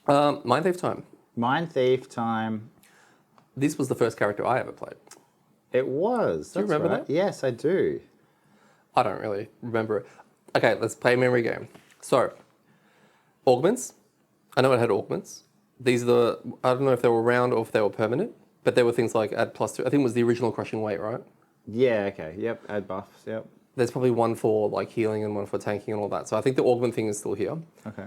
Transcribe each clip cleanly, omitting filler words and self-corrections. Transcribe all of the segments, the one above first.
Mindthief time. Mindthief time. This was the first character I ever played. It was. Do you remember that? Yes, I do. I don't really remember it. Okay, let's play a memory game. So, augments. I know it had augments. These are the, I don't know if they were round or if they were permanent, but there were things like add +2. I think it was the original crushing weight, right? Yeah, okay. Yep, add buffs, yep. There's probably one for like healing and one for tanking and all that. So I think the augment thing is still here. Okay.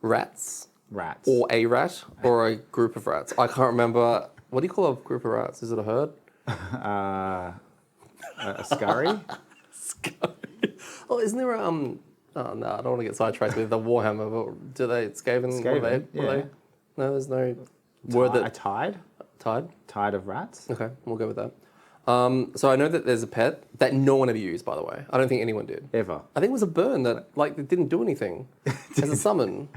Rats. Rats. Or a rat or a group of rats. I can't remember. What do you call a group of rats? Is it a herd? A scurry? Scurry. Oh, isn't there a, oh no, I don't want to get sidetracked with the Warhammer, but do they, Skaven? Skaven, yeah. No, there's no word that... A tide? Tide? Tide of rats? Okay, we'll go with that. So I know that there's a pet that no one ever used, by the way. I don't think anyone did. Ever? I think it was a burn that, like, it didn't do anything as a summon.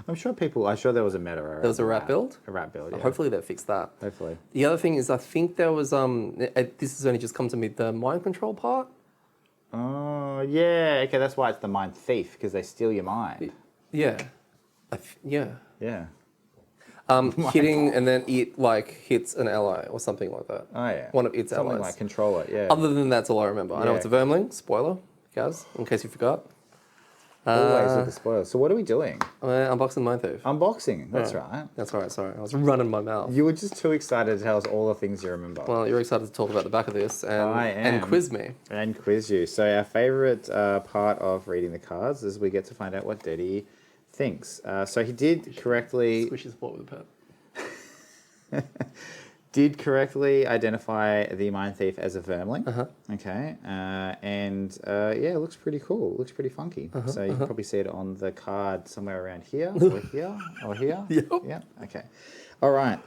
I'm sure there was a meta. There was a rat build? A rat build, yeah. Hopefully they fixed that. Hopefully. The other thing is I think there was, this has only just come to me, the mind control part. Oh, yeah. Okay, that's why it's the mind thief, because they steal your mind. Yeah. Yeah. Yeah. Hitting and then it like hits an ally or something like that. Oh, yeah. One of its Something allies. like control it, yeah. Other than that's all I remember. I know it's a Vermling, spoiler, guys, in case you forgot. Always with the spoilers. So what are we doing? Unboxing Mindthief. Unboxing, that's right. That's right, sorry. I was running my mouth. You were just too excited to tell us all the things you remember. Well, you're excited to talk about the back of this and, I am. and quiz me. And quiz you. So our favourite part of reading the cards is we get to find out what Detty thinks. So he did correctly... Squish his ball with a pet. Did correctly identify the Mindthief as a Vermling. Okay. Yeah, it looks pretty cool. It looks pretty funky. So you can probably see it on the card somewhere around here, or here, or here. Yep. Yeah. Okay. All right.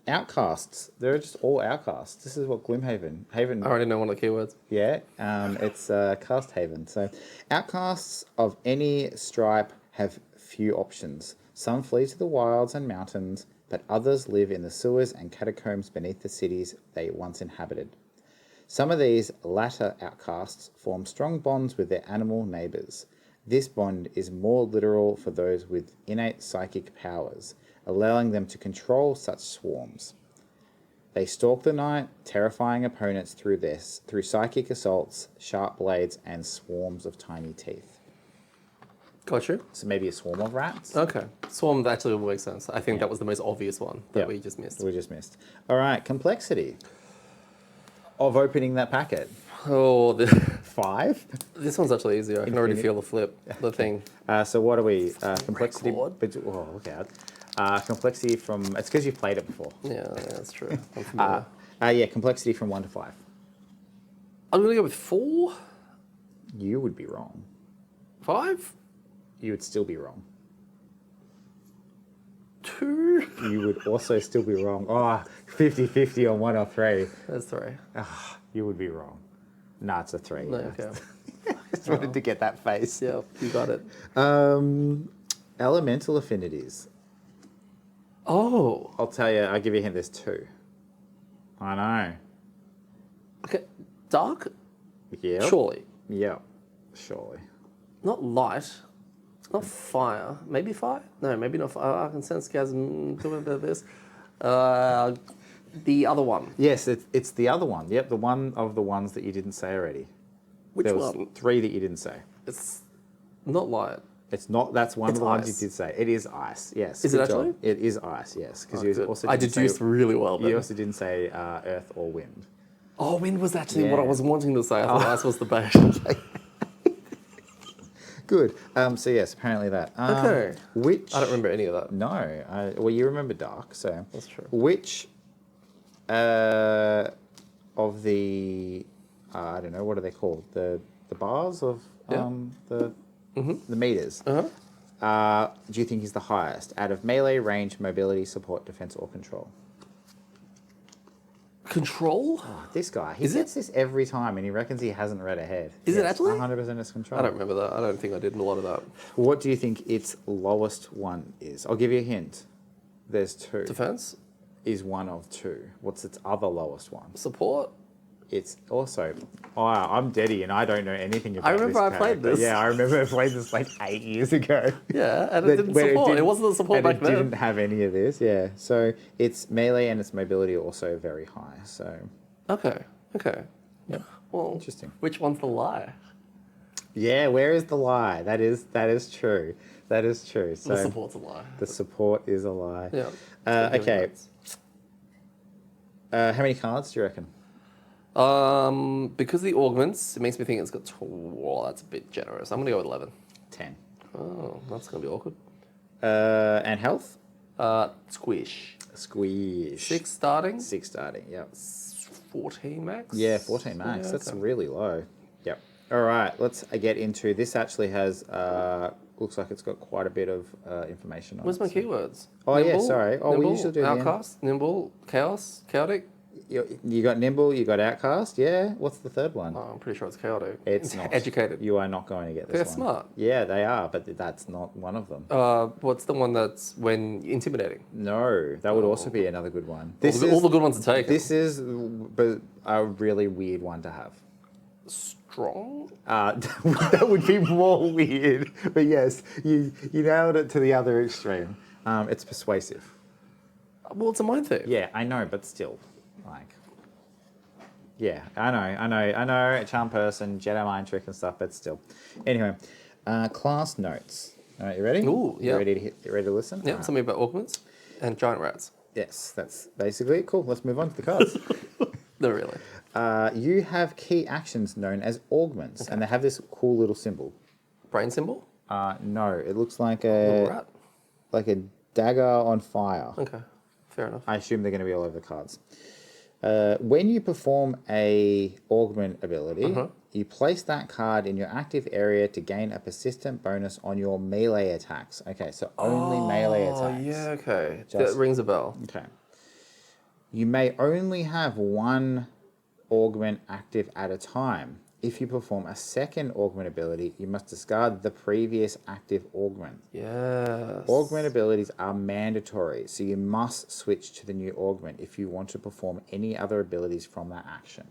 Outcasts. They're just all outcasts. This is what Gloomhaven. I already know one of the keywords. Yeah. It's Cast Haven. So outcasts of any stripe have few options. Some flee to the wilds and mountains, but others live in the sewers and catacombs beneath the cities they once inhabited. Some of these latter outcasts form strong bonds with their animal neighbours. This bond is more literal for those with innate psychic powers, allowing them to control such swarms. They stalk the night, terrifying opponents through psychic assaults, sharp blades, and swarms of tiny teeth. Got you. So maybe a swarm of rats? Okay. Swarm actually will make sense. I think that was the most obvious one that we just missed. We just missed. All right, complexity of opening that packet. Oh, 5? This one's actually easier. I can already feel the flip, the thing. So what are we? Complexity. Record. Oh, look out. Complexity from... It's because you've played it before. Yeah, that's true. I'm familiar. Complexity from 1 to 5. I'm going to go with 4. You would be wrong. 5? You would still be wrong. 2? You would also still be wrong. Oh, 50-50 on 1 or 3. That's 3. You would be wrong. Nah, it's a 3. No, okay. Just wanted to get that face. Yeah, you got it. Elemental affinities. Oh. I'll tell you, I'll give you a hint, there's 2. I know. Okay. Dark? Yeah. Surely. Yeah. Surely. Not light. Not fire. Maybe fire? No, maybe not fire. I can sense Gazm doing a bit of this. The other one. Yes, it's the other one. Yep, the one of the ones that you didn't say already. Which there was one? 3 that you didn't say. It's not light. It's not. That's one It's of the ones ice. you did say. It is ice. Yes. Is it good job. actually? It is ice. Yes, because Oh, you good. also I didn't deduced say, really well then. You also didn't say earth or wind. Oh, wind was actually what I Yeah. was wanting to say. I thought ice was the bait. Good. So yes, apparently that. Okay. Which? I don't remember any of that. No. Well, you remember dark. So That's true. Which of the I don't know, what are they called? The bars of the meters. Do you think is the highest out of melee, range, mobility, support, defense, or control? Control? Oh, this guy, he Is gets this every time, and he reckons he hasn't read ahead. Is it actually? 100% is control. I don't remember that. I don't think I did a lot of that. What do you think its lowest one is? I'll give you a hint. There's 2. Defense? Is one of 2. What's its other lowest one? Support? it's also... Oh, I'm Detty, and I don't know anything about this remember I played character. this. Yeah, I remember I played this like 8 years ago. Yeah, and it didn't Where support. It wasn't the support and back it then. didn't have any of this, yeah. So its melee and its mobility are also very high, so... Okay. Yeah. Well, Interesting. which one's the lie? Yeah, where is the lie? That is true. That is true. So The support's a lie. the support is a lie. Yeah. Okay. How many cards do you reckon? Because the augments, it makes me think it's got. Well, that's a bit generous. I'm gonna go with 11. 10. Oh, that's gonna be awkward. And health? Squish. Squish. 6 starting. 6 starting, yep. 14 max. Yeah, 14 max. Yeah, That's okay. really low. Yep. All right, let's get into this. Actually has looks like it's got quite a bit of information on Where's it. my keywords? Oh, yeah, sorry. Oh, we nimble, usually do the end. outcast, nimble, chaos, chaotic. You got nimble, you got outcast. Yeah. What's the third one? Oh, I'm pretty sure it's chaotic. It's not. Educated. You are not going to get this They're one. smart. Yeah, they are, but that's not one of them. What's the one that's when intimidating? No, that would also be another good one. All the good ones are taken. This is but a really weird one to have. Strong. That would be more weird. But yes, you nailed it to the other extreme. It's persuasive. Well, it's a mind thief. Yeah, I know, but still, like, yeah, I know, charm person, Jedi mind trick and stuff, but still. Anyway, class notes. All right, you ready? Ooh, yeah. You ready to listen? Yeah, All right. something about augments and giant rats. Yes, that's basically it. Cool. Let's move on to the cards. No, really. You have key actions known as augments, and they have this cool little symbol. Brain symbol. No, it looks like Little a rat. dagger on fire. Okay, fair enough. I assume they're going to be all over the cards. When you perform a augment ability, you place that card in your active area to gain a persistent bonus on your melee attacks. Okay, so only melee attacks. Oh, yeah, okay. Just- That rings a bell. Okay. You may only have one augment active at a time. If you perform a second augment ability, you must discard the previous active augment. Yes. Augment abilities are mandatory, so you must switch to the new augment if you want to perform any other abilities from that action.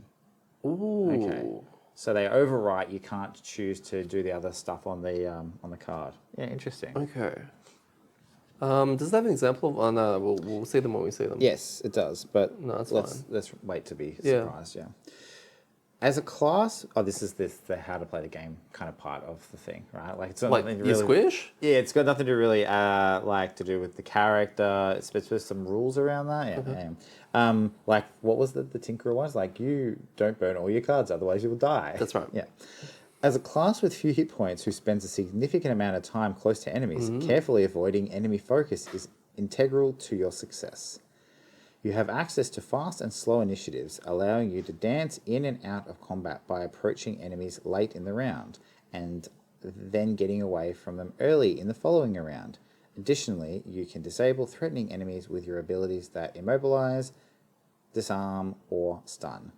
Ooh. Okay. So they overwrite. You can't choose to do the other stuff on the card. Yeah, interesting. Okay. Does that have an example of? Oh no, we'll see them when we see them. Yes, it does. But No, that's let's fine. let's wait to be Yeah. surprised. Yeah. As a class, this is the how to play the game kind of part of the thing, right? Like it's not Like nothing you really. squish. Yeah, it's got nothing to really like to do with the character. It's just some rules around that. Yeah. Like what was the Tinkerer one? It's like you don't burn all your cards, otherwise you will die. That's right. Yeah. As a class with few hit points who spends a significant amount of time close to enemies, carefully avoiding enemy focus is integral to your success. You have access to fast and slow initiatives, allowing you to dance in and out of combat by approaching enemies late in the round, and then getting away from them early in the following round. Additionally, you can disable threatening enemies with your abilities that immobilize, disarm, or stun.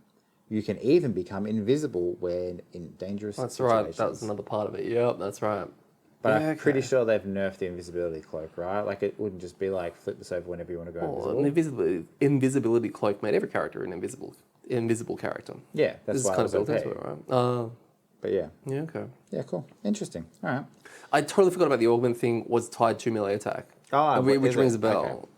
You can even become invisible when in dangerous That's situations. right. That was another part of it. Yep, that's right. But Yeah, I'm pretty okay. sure they've nerfed the invisibility cloak, right? Like it wouldn't just be like flip this over whenever you want to go Well, invisible. an invisibility cloak made every character an invisible character. Yeah, that's This is why kind of it was built okay. into it, right? But yeah, Yeah, okay. yeah, cool, interesting. All right. I totally forgot about the augment thing was tied to melee attack. Oh, which is rings it? a bell.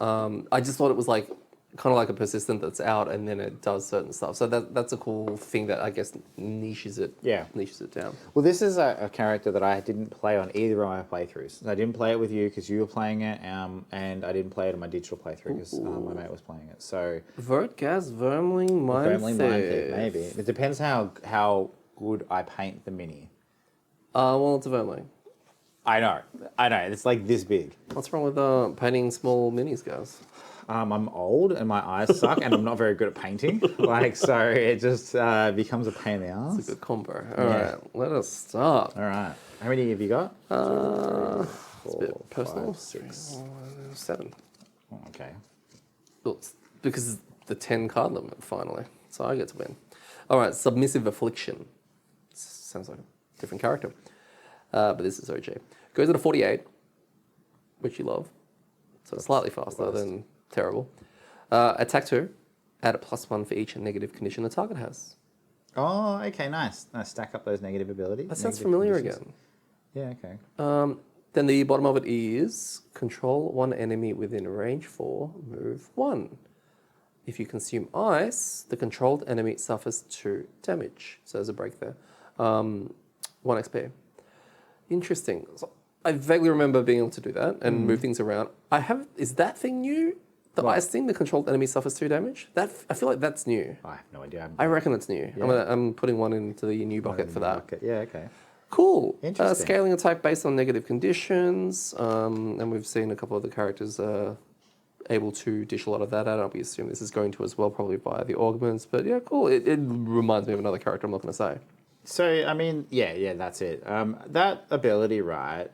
I just thought it was like kind of like a persistent that's out and then it does certain stuff. So that's a cool thing that I guess niches it. Yeah. Niches it down. Well, this is a character that I didn't play on either of my playthroughs. I didn't play it with you because you were playing it, and I didn't play it on my digital playthrough because my mate was playing it. So Vertgas, Vermling Vermling Mindthief, Mindthief. maybe. It depends how good I paint the mini. Well, it's a Vermling. I know. It's like this big. What's wrong with painting small minis, guys? I'm old and my eyes suck and I'm not very good at painting. So it just becomes a pain in the ass. It's a good combo. All right, let us start. All right. How many have you got? It's a bit personal. 5, 6. 7. Oh, okay. Well, it's because the 10 card limit, finally. So I get to win. All right, Submissive Affliction. Sounds like a different character. But this is OG. Goes at a 48, which you love. So slightly faster than terrible. Attack 2, add a +1 for each negative condition the target has. Oh, okay, nice. Nice. Stack up those negative abilities. That sounds negative familiar conditions. again. Yeah, okay. Then the bottom of it is control one enemy within range 4, move 1. If you consume ice, the controlled enemy suffers 2 damage. So there's a break there. 1 XP. Interesting. So I vaguely remember being able to do that and move things around. Is that thing new? The What? ice thing, the controlled enemy suffers 2 damage? I feel like that's new. I have no idea. I reckon it's new. Yeah. I'm putting 1 into the new bucket for that. Okay. Yeah, okay. Cool. Interesting. Scaling attack based on negative conditions. And we've seen a couple of the characters able to dish a lot of that out. We assume this is going to as well, probably via the augments. But yeah, cool. It reminds me of another character I'm not going to say. So, I mean, yeah, that's it. That ability, right,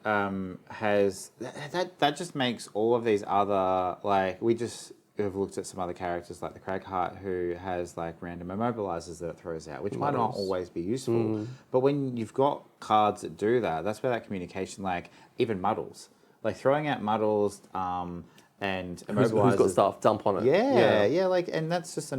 has... That just makes all of these other... Like, we just have looked at some other characters like the Cragheart who has, like, random immobilizers that it throws out, which might not always be useful. But when you've got cards that do that, that's where that communication, like, even muddles. Like, throwing out muddles... and Who's immobilizers. got stuff? Dump on it. Yeah, like, and that's just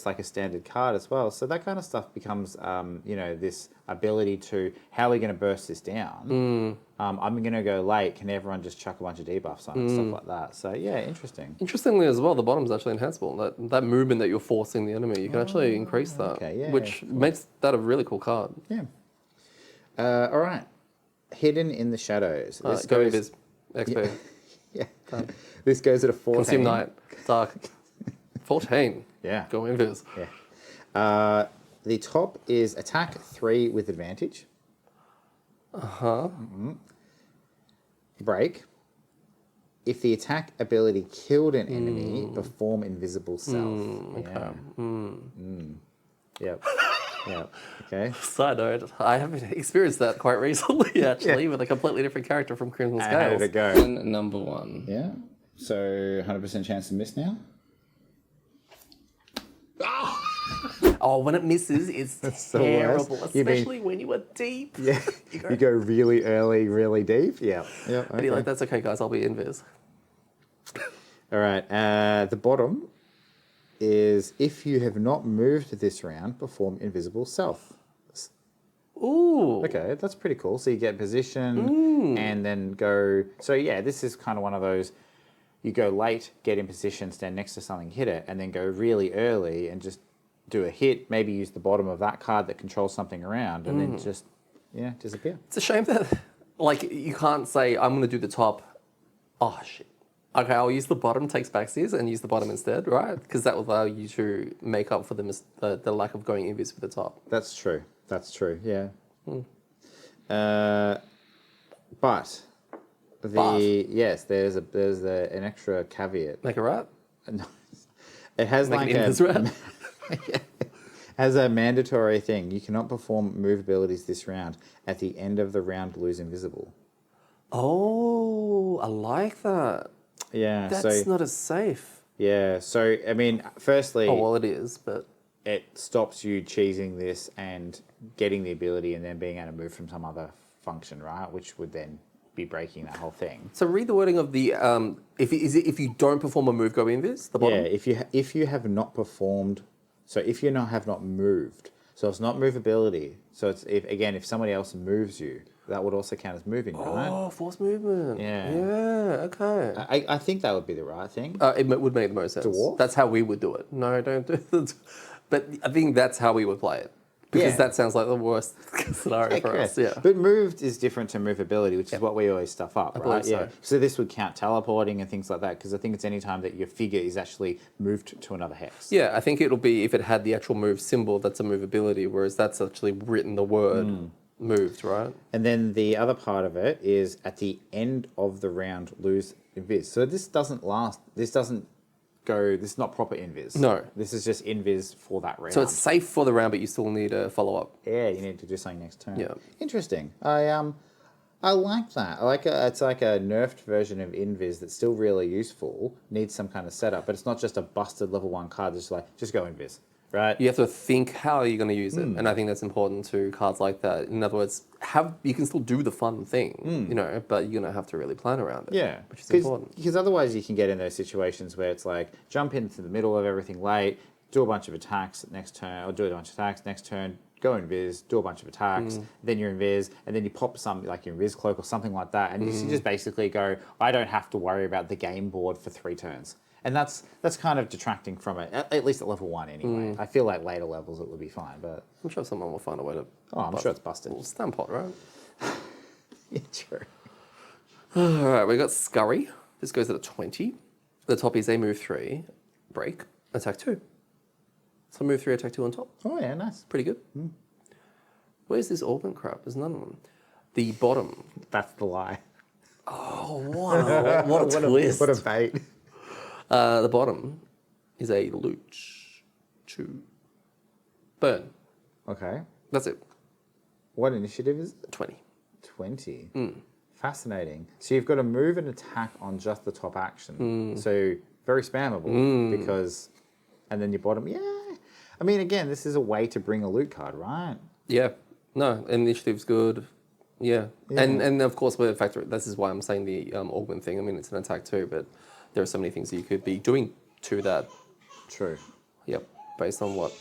like a standard card as well. So that kind of stuff becomes, this ability to, how are we going to burst this down? I'm going to go late. Can everyone just chuck a bunch of debuffs on it, stuff like that? So yeah, interesting. Interestingly as well, the bottom's actually enhanceable. That movement that you're forcing the enemy, you can actually increase that, okay, yeah, which makes that a really cool card. Yeah. All right. Hidden in the shadows. This Go goes, Invis, XP. yeah. This goes at a 14. Consume Night, Dark. 14. Yeah. Go Invis. Yeah. The top is attack 3 with advantage. Break. If the attack ability killed an enemy, perform invisible self. Yep. Yep. Okay. Side note, I haven't experienced that quite recently, actually, with a completely different character from Crimson Scales. How did it go? Number 1. Yeah. So 100% chance to miss now. Oh, when it misses, it's the terrible, worst. especially when you are deep. Yeah. You go really early, really deep. Yeah. Yeah. And you're like, that's okay, guys, I'll be invis. All right. The bottom is if you have not moved this round, perform invisible self. Ooh. Okay, that's pretty cool. So you get position and then go. So yeah, this is kind of one of those. You go late, get in position, stand next to something, hit it, and then go really early and just do a hit. Maybe use the bottom of that card that controls something around, and then just disappear. It's a shame that, like, you can't say, I'm going to do the top. Oh, shit. Okay, I'll use the bottom, takes backsies, and use the bottom instead, right? Because that will allow you to make up for the lack of going invis for the top. That's true. That's true, yeah. But yes, there's an extra caveat. Make it right? No, it has Make like it invis right? as a mandatory thing. You cannot perform move abilities this round. At the end of the round, lose invisible. Oh, I like that. Yeah, That's not as safe. Yeah, so I mean, firstly, Oh, well, it is, but it stops you cheesing this and getting the ability and then being able to move from some other function, right? Which would then be breaking that whole thing. so read the wording of the if you don't perform a move, go invis. The bottom. Yeah, if you have not performed, so if you have not moved, so it's not movability. So it's if somebody else moves you, that would also count as moving, right? Oh, force movement. Yeah. Yeah. Okay. I think that would be the right thing. It would make the most sense. Dwarf? That's how we would do it. No, don't do it. But I think that's how we would play it. Because Yeah. that sounds like the worst scenario for us. Yeah. But moved is different to movability, which is what we always stuff up, right? believe so. Yeah. So this would count teleporting and things like that, because I think it's any time that your figure is actually moved to another hex. Yeah, I think it'll be if it had the actual move symbol, that's a movability, whereas that's actually written the word moved, right? And then the other part of it is at the end of the round, lose invis. So this doesn't last. This doesn't go. This is not proper invis. No. This is just invis for that round. So it's safe for the round, but you still need a follow up. Yeah, you need to do something next turn. Yeah. Interesting. I like that. It's like a nerfed version of invis that's still really useful. Needs some kind of setup, but it's not just a busted level 1 card. Just go invis, right? You have to think how are you going to use it, and I think that's important to cards like that. In other words, you can still do the fun thing, but you're going to have to really plan around it. Yeah, which is important. Because otherwise you can get in those situations where it's like jump into the middle of everything late, do a bunch of attacks next turn, or do a bunch of attacks next turn, go invis, do a bunch of attacks, then you're invis, and then you pop something like your invis cloak or something like that, and you just basically go, I don't have to worry about the game board for 3 turns. And that's kind of detracting from it, at least at level 1 anyway. I feel like later levels it would be fine, but... I'm sure someone will find a way to... Oh, I'm sure it's busted. Well, stand pot, right? Yeah, true. All right, we got Scurry. This goes at a 20. The top is a move 3, break, attack 2. So move 3, attack 2 on top. Oh, yeah, nice. Pretty good. Where's this augment crap? There's none of them. The bottom. That's the lie. Oh, wow. What a twist. What a bait. The bottom is a Looch. 2. Burn. Okay. That's it. What initiative is it? 20. 20. Fascinating. So you've got to move and attack on just the top action. So very spammable because... And then your bottom, yeah. I mean, again, this is a way to bring a loot card, right? Yeah. No, initiative's good. Yeah. And of course, we're factoring. This is why I'm saying the augment thing. I mean, it's an attack too, but there are so many things that you could be doing to that. True. Yep. Based on what?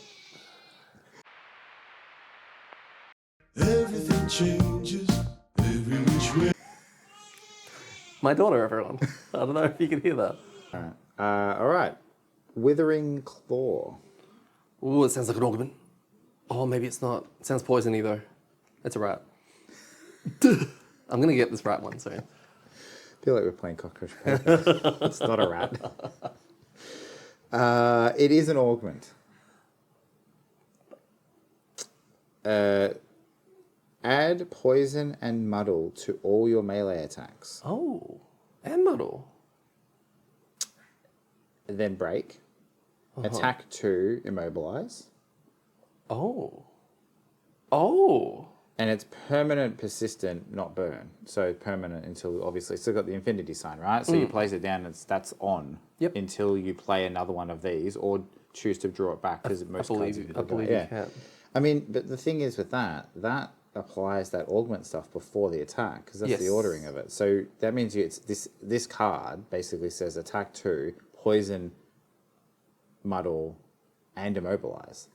Everything changes every which way. My daughter, everyone. I don't know if you can hear that. All right. Withering Claw. Ooh, it sounds like an augment. Oh, maybe it's not. It sounds poisony though. It's a rat. I'm going to get this rat one soon. I feel like we're playing cockroach paper. It's not a rat. It is an augment. Add poison and muddle to all your melee attacks. Oh, and muddle. Then break. Attack 2, immobilize. Oh. Oh. And it's permanent, persistent, not burn. So permanent until, obviously, still got the infinity sign, right? So you place it down, that's on until you play another one of these or choose to draw it back because most cards I believe you can. I mean, but the thing is with that applies that augment stuff before the attack because that's the ordering of it. So that means it's this card basically says attack 2, poison, muddle, and immobilize.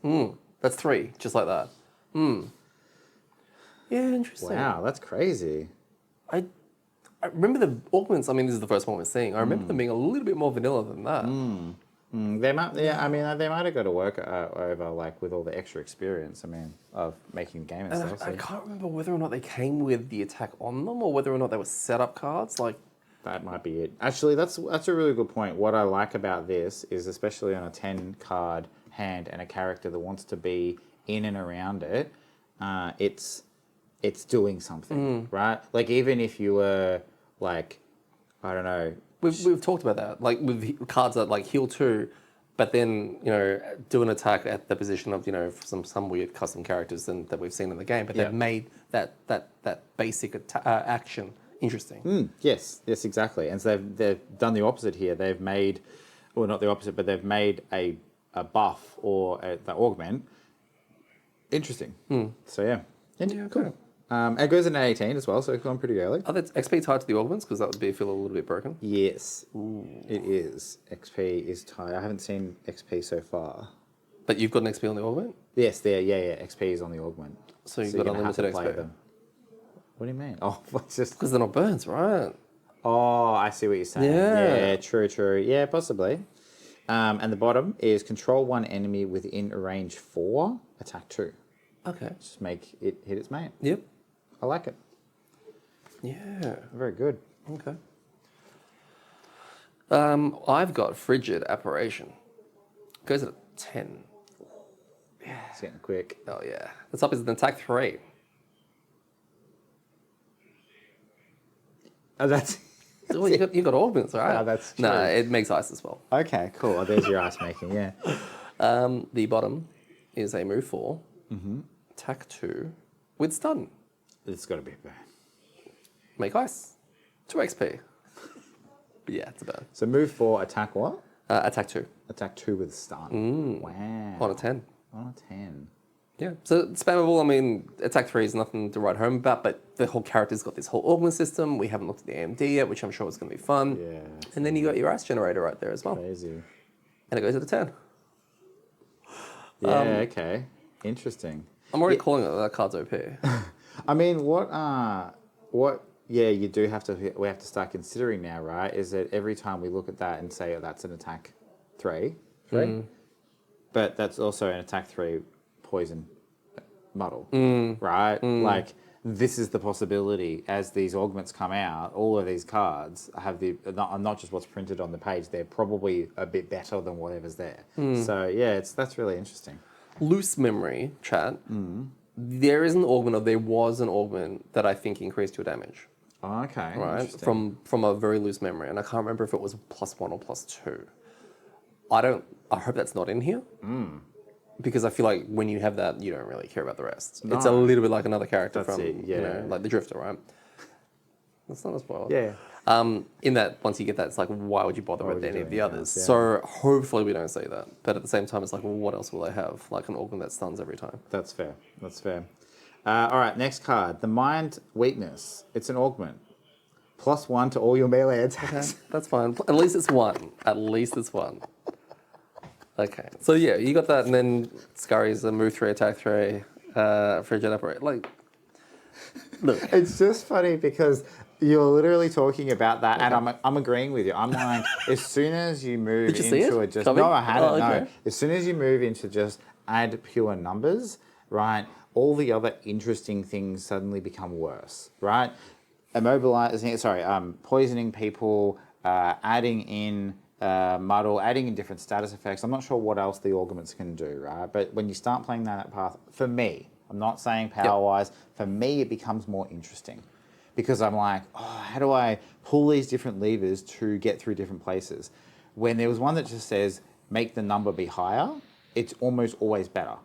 That's 3, just like that. Yeah, interesting. Wow, that's crazy. I remember the augments. I mean, this is the first one we're seeing. I remember them being a little bit more vanilla than that. They might, I mean, they might have got to work over like with all the extra experience. I mean, of making the game and stuff. I can't remember whether or not they came with the attack on them, or whether or not they were setup cards. Like that might be it. Actually, that's a really good point. What I like about this is, especially on a 10 card hand and a character that wants to be in and around it, it's doing something, right? Like even if you were like, I don't know. We've talked about that, like with cards that like heal 2, but then do an attack at the position of some weird custom characters that we've seen in the game, but they've made that basic action interesting. Yes, exactly. And so they've done the opposite here. They've made, well, not the opposite, but they've made a buff or the augment interesting. So yeah, cool. It goes in 18 as well, so it's gone pretty early. Are there XP tied to the augments? Because that would feel a little bit broken. Yes, it is. XP is tied. I haven't seen XP so far. But you've got an XP on the augment? Yes, XP is on the augment. So you've got unlimited XP. Them. What do you mean? Oh, it's just... Because they're not burns, right? Oh, I see what you're saying. Yeah, true. Yeah, possibly. And the bottom is control one enemy within a range 4, attack 2. Okay. Just make it hit its mate. Yep. I like it. Yeah. Very good. Okay. I've got frigid apparition. Goes at a 10. Yeah. It's getting quick. Oh yeah. The top is an attack 3. Oh, that's... Well, you got augments, right? Oh, that's true. No, it makes ice as well. Okay, cool. Oh, there's your ice making, yeah. The bottom is a move 4. Attack 2 with stun. It's got to be a burn. Make ice. 2 XP. Yeah, it's a burn. So move 4, attack what? Attack 2. Attack 2 with stun. Wow. On a 10. On a 10. Yeah. So it's spammable. I mean, attack 3 is nothing to write home about, but the whole character's got this whole augment system. We haven't looked at the AMD yet, which I'm sure is going to be fun. Yeah. And then you got your ice generator right there as well. Crazy. And it goes at a 10. Yeah, okay. Interesting. I'm already calling it that card's OP. I mean, yeah, we have to start considering now, right? Is that every time we look at that and say, oh, that's an attack 3, but that's also an attack 3 poison model, right? Like, this is the possibility as these augments come out. All of these cards have not just what's printed on the page. They're probably a bit better than whatever's there. So yeah, that's really interesting. Loose memory, chat. There is an augment, or there was an augment that I think increased your damage. Oh, okay, Right, interesting. from a very loose memory, and I can't remember if it was +1 or +2. I hope that's not in here. Because I feel like when you have that, you don't really care about the rest. It's a No. little bit like another character That's from, it, yeah. like the Drifter, right? That's not a spoiler. Yeah. In that, once you get that, it's like, why would you bother Why with would you any do of the anything others? else? Yeah. So hopefully we don't say that. But at the same time, it's like, well, what else will they have? Like an organ that stuns every time. That's fair. That's fair. All right, next card. The Mind Weakness. It's an augment. +1 to all your melee attacks. That's fine. At least it's one. At least it's one. Okay. So yeah, you got that, and then Scurry's a move 3, attack 3, for Jet Operate. Like, look. It's just funny because you're literally talking about that, and I'm agreeing with you. I'm like, as soon as you move Did you see into it it, just coming? no, I hadn't. Oh, okay. No, as soon as you move into just add pure numbers, right? All the other interesting things suddenly become worse, right? Poisoning people, adding in muddle, adding in different status effects. I'm not sure what else the augments can do, right? But when you start playing that path, for me, I'm not saying power-wise, for me it becomes more interesting. Because I'm like, oh, how do I pull these different levers to get through different places? When there was one that just says, make the number be higher, it's almost always better,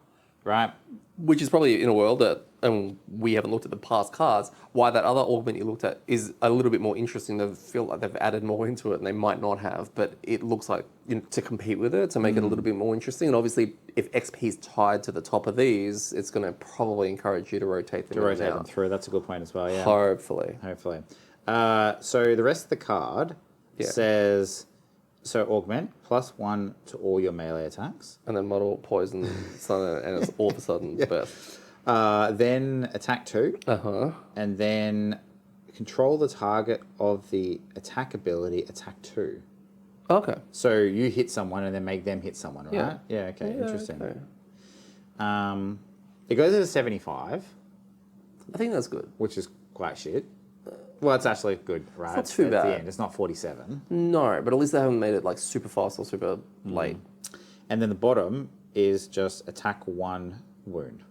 right? Which is probably in a world that, and we haven't looked at the past cards, why that other augment you looked at is a little bit more interesting. They feel like they've added more into it, and they might not have, but it looks like, you know, to compete with it, to make it a little bit more interesting. And obviously, if XP is tied to the top of these, it's going to probably encourage you to rotate them in and Rotate them out. through. That's a good point as well, yeah. Hopefully. Hopefully. So the rest of the card says, so augment, +1 to all your melee attacks. And then model, poison, something, and it's all of a sudden best. Then attack 2. And then control the target of the attack ability, attack 2. Okay. So you hit someone and then make them hit someone, right? Yeah. Yeah, okay, Yeah, interesting. okay. It goes at a 75, I think that's good. which is quite shit. Well, it's actually good, right? not too at bad. the end. It's not 47. No, but at least they haven't made it like super fast or super late. And then the bottom is just attack 1 wound.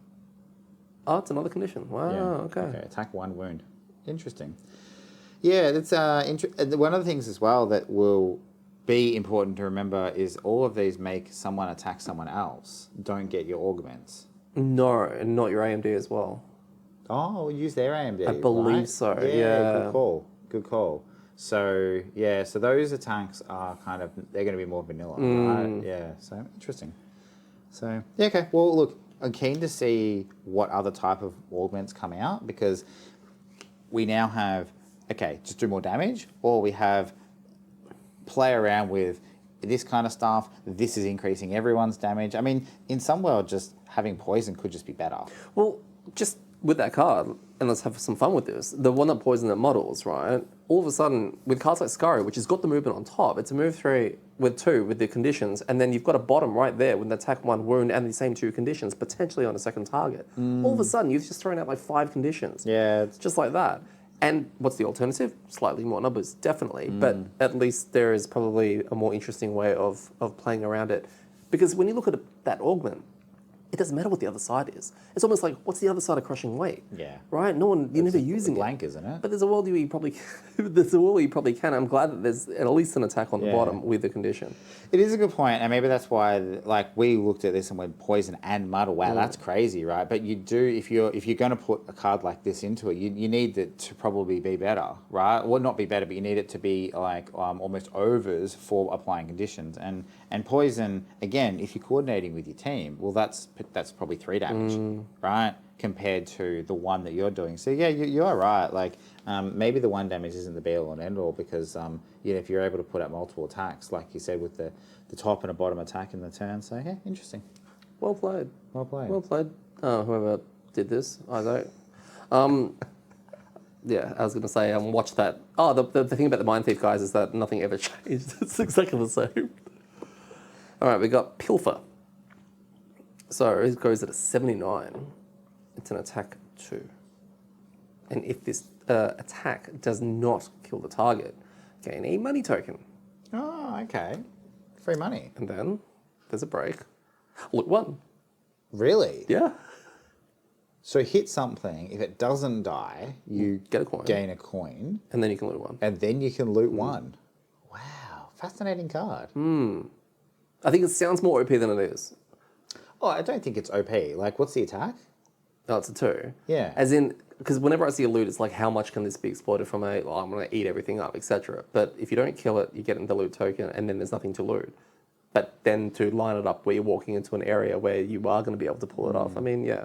Oh, it's another condition. Wow, okay. Attack 1 wound. Interesting. Yeah, that's one of the things as well that will be important to remember is all of these make someone attack someone else. Don't get your augments. No, and not your AMD as well. Oh, we'll use their AMD. I believe right? so, Yeah, yeah. good call. Good call. So yeah, so those attacks are they're going to be more vanilla, right? Yeah. So interesting. So yeah, okay. Well, look, I'm keen to see what other type of augments come out because we now have just do more damage, or we have play around with this kind of stuff. This is increasing everyone's damage. I mean, in some world, just having poison could just be better. Well, just with that card, and let's have some fun with this, the one that poisoned that models, right? All of a sudden, with cards like Scurry, which has got the movement on top, it's a move 3 with 2 with the conditions, and then you've got a bottom right there with an attack 1 wound and the same 2 conditions, potentially on a second target. All of a sudden, you've just thrown out like 5 conditions. Yeah. It's just like that. And what's the alternative? Slightly more numbers, definitely. But at least there is probably a more interesting way of playing around it. Because when you look at that augment, it doesn't matter what the other side is. It's almost like, what's the other side of crushing weight? Yeah. Right? you're never using blank, it. isn't it? But there's a world where you probably, can. I'm glad that there's at least an attack on the bottom with the condition. It is a good point, and maybe that's why, like, we looked at this and went poison and muddle. Wow, that's crazy, right? But you do, if you're going to put a card like this into it, you need it to probably be better, right? Well, not be better, but you need it to be like almost overs for applying conditions. And poison, again, if you're coordinating with your team, well, that's probably 3 damage, right? Compared to the 1 that you're doing. So yeah, you are right. Like maybe the 1 damage isn't the be all and end all because if you're able to put out multiple attacks, like you said, with the top and a bottom attack in the turn. So yeah, interesting. Well played. Well played. Well played. Whoever did this, I don't. Yeah, I was going to say, watch that. Oh, the thing about the Mindthief guys is that nothing ever changed. It's exactly the same. All right, we got Pilfer. So it goes at a 79. It's an attack 2. And if this attack does not kill the target, gain a money token. Oh, okay. Free money. And then there's a break. Loot 1. Really? Yeah. So hit something. If it doesn't die, you Get a coin. gain a coin, And then you can loot 1. and then you can loot 1. Wow, fascinating card. I think it sounds more OP than it is. Oh, I don't think it's OP. Like, what's the attack? No, it's a 2. Yeah. As in, because whenever I see a loot, it's like, how much can this be exploited from I'm going to eat everything up, etc. But if you don't kill it, you get the loot token, and then there's nothing to loot. But then to line it up where you're walking into an area where you are going to be able to pull it off. I mean, yeah.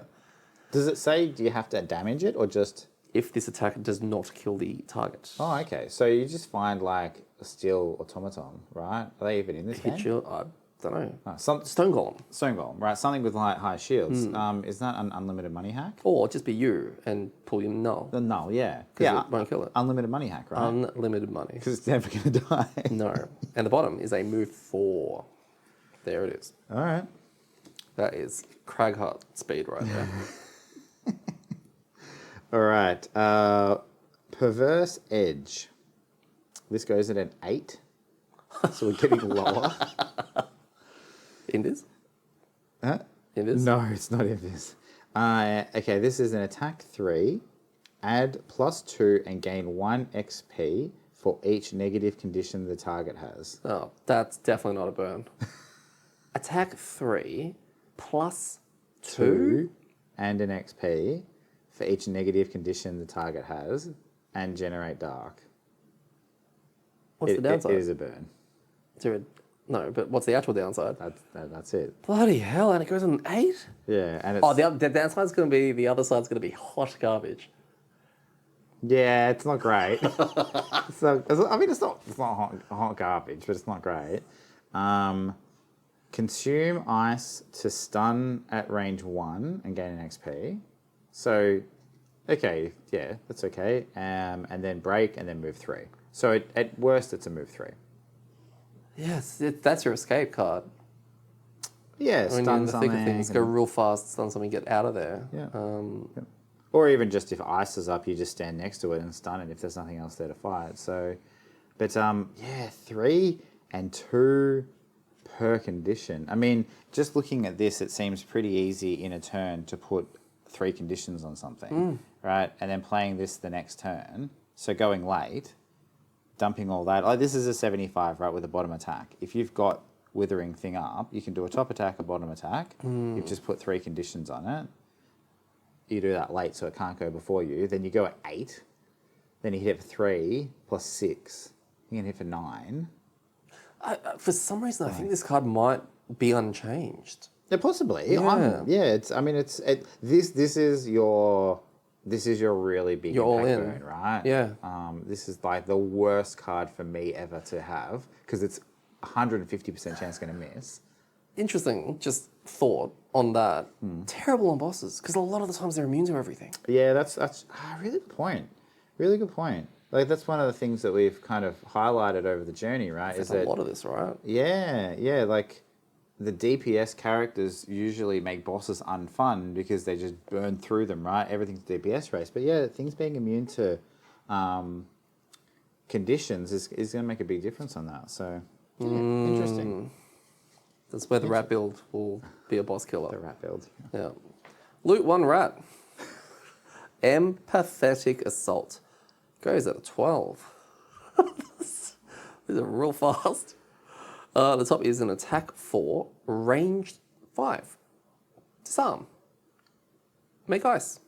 Does it say do you have to damage it or just... If this attack does not kill the target. Oh, okay. So you just find, like, a steel automaton, right? Are they even in this game? Hit you, I don't know. Oh, Stone Golem. Stone Golem, right? Something with high shields. Is that an unlimited money hack? Or just be you and pull your null. The null, yeah. Because it won't kill it. Unlimited money hack, right? Unlimited money. Because it's never going to die. No. And the bottom is a move 4. There it is. All right. That is Craghart speed right there. All right. Perverse Edge. This goes at an 8. So we're getting lower. Invis? Huh? Invis? No, it's not in this. Okay, this is an attack 3. Add +2 and gain 1 XP for each negative condition the target has. Oh, that's definitely not a burn. Attack 3 plus 2? And an XP for each negative condition the target has, and generate dark. What's the downside? It is a burn. No, but what's the actual downside? That's it. Bloody hell, and it goes on an 8? Yeah, and it's... Oh, the downside's going to be, the other side's going to be hot garbage. Yeah, it's not great. So I mean, it's not hot garbage, but it's not great. Consume ice to stun at range 1 and gain an XP. So, okay, yeah, that's okay. And then break and then move 3. So at worst, it's a move 3. Yes, that's your escape card. Yeah, When you're in stun the something. thick of things, go real fast, stun something, get out of there. Yeah. Or even just if ice is up, you just stand next to it and stun it if there's nothing else there to fight. So, but yeah, 3 and 2 per condition. I mean, just looking at this, it seems pretty easy in a turn to put 3 conditions on something, right? And then playing this the next turn. So going late, dumping all that. Oh, this is a 75, right, with a bottom attack. If you've got Withering thing up, you can do a top attack, a bottom attack. You've just put 3 conditions on it. You do that late so it can't go before you. Then you go at 8. Then you hit it for 3 plus 6. You can hit for 9. For some reason, I think this card might be unchanged. Yeah, possibly. Yeah. This is your really big You're all impact in. burn, right? Yeah. This is like the worst card for me ever to have because it's 150% chance going to miss. Interesting, just thought on that. Terrible on bosses, because a lot of the times they're immune to everything. Yeah, that's a really good point. Really good point. Like that's one of the things that we've kind of highlighted over the journey, right? There's a lot of this, right? Yeah, like the DPS characters usually make bosses unfun because they just burn through them, right? Everything's DPS race. But yeah, things being immune to conditions is going to make a big difference on that. So, yeah, interesting. That's where the rat build will be a boss killer. The rat build. Yeah. Loot 1 rat. Empathetic Assault. Goes at a 12. These are real fast. The top is an attack 4, ranged 5. Disarm. Make ice.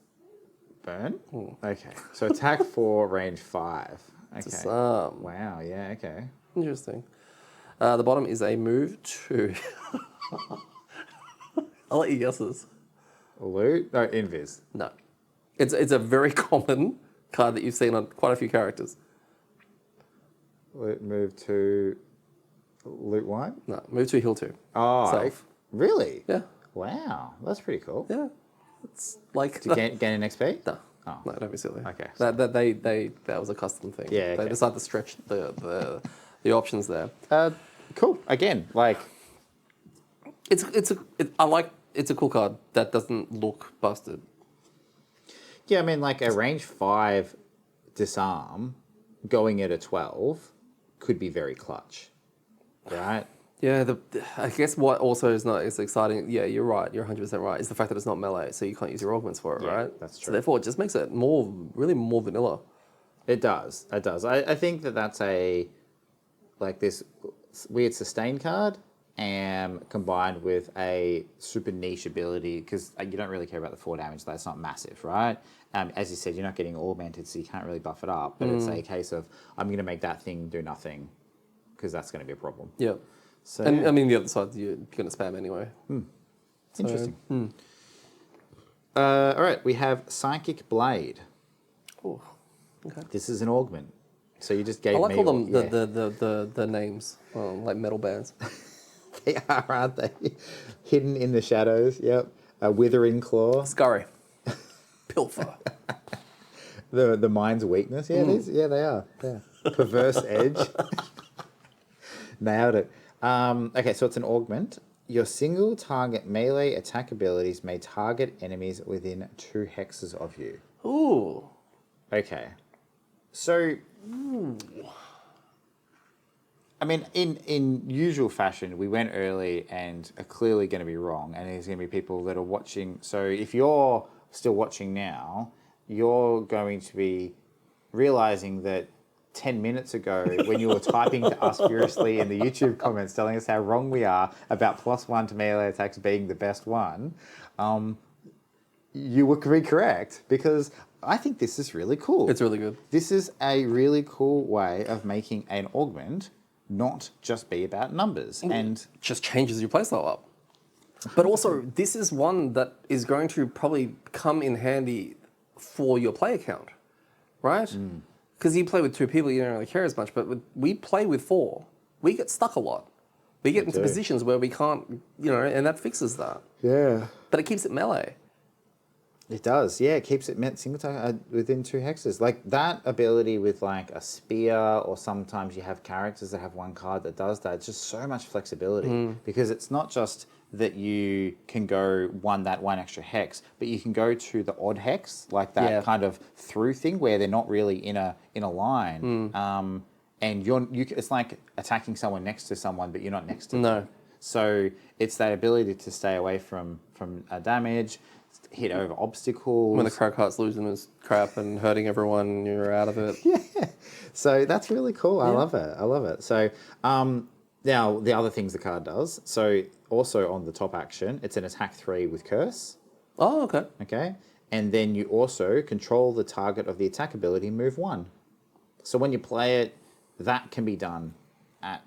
Burn? Okay. So attack 4, range 5. Okay. Disarm. Wow, yeah, okay. Interesting. The bottom is a move 2. I'll let you guess this. Loot? No, invis. No. It's a very common card that you've seen on quite a few characters. Loot, move to loot 1? No, move 2, heal 2. Oh, Self. really? Yeah. Wow, that's pretty cool. Yeah, it's like To gain an XP? no, Oh. no, don't be silly. Okay, That was a custom thing. Yeah, They okay. decided to stretch the options there. Cool. Again, like, It's a cool card that doesn't look busted. yeah, I mean, like a range 5 disarm going at a 12 could be very clutch, right? Yeah, I guess what also is not as exciting. Yeah, you're right. You're 100% right. Is the fact that it's not melee, so you can't use your augments for it, Yeah, right? that's true. So therefore, it just makes it really more vanilla. It does. It does. I think that's this weird sustain card combined with a super niche ability because you don't really care about the 4 damage. That's not massive, right? As you said, you're not getting augmented, so you can't really buff it up. But it's a case of, I'm going to make that thing do nothing because that's going to be a problem. Yeah. So, And I mean, the other side, you're going to spam anyway. interesting. All right, we have Psychic Blade. Oh, okay. This is an augment. So you just gave I like me all them, yeah. the names, like metal bands. They are, aren't they? Hidden in the shadows. Yep. A Withering Claw. Scurry. Pilfer. The mind's weakness. Yeah, they are. Yeah. Perverse Edge. Nailed it. Okay, so it's an augment. Your single target melee attack abilities may target enemies within 2 hexes of you. Ooh. Okay. So, I mean, in usual fashion, we went early and are clearly going to be wrong, and there's going to be people that are watching. So if you're still watching now, you're going to be realizing that 10 minutes ago, when you were typing to us furiously in the YouTube comments telling us how wrong we are about +1 to melee attacks being the best one, you would be correct, because I think this is really cool. It's really good. This is a really cool way of making an augment not just be about numbers. And Just changes your playstyle up. But also, this is one that is going to probably come in handy for your player count, right? Because you play with 2 people, you don't really care as much, but we play with 4. We get stuck a lot. We get into do. positions where we can't, and that fixes that. yeah, But it keeps it melee. it does. Yeah, it keeps it single target within 2 hexes. Like that ability with like a spear, or sometimes you have characters that have 1 card that does that. It's just so much flexibility because it's not just that you can go that 1 extra hex, but you can go to the odd hex, like that kind of through thing where they're not really in a line. And it's like attacking someone next to someone, but you're not next to them. So it's that ability to stay away from damage, hit over obstacles. When the Crowcart's losing his crap and hurting everyone, you're out of it. So that's really cool. I love it. So now the other things the card does. So also on the top action, it's an attack 3 with curse. Oh, okay. Okay. And then you also control the target of the attack ability, move 1. So when you play it, that can be done at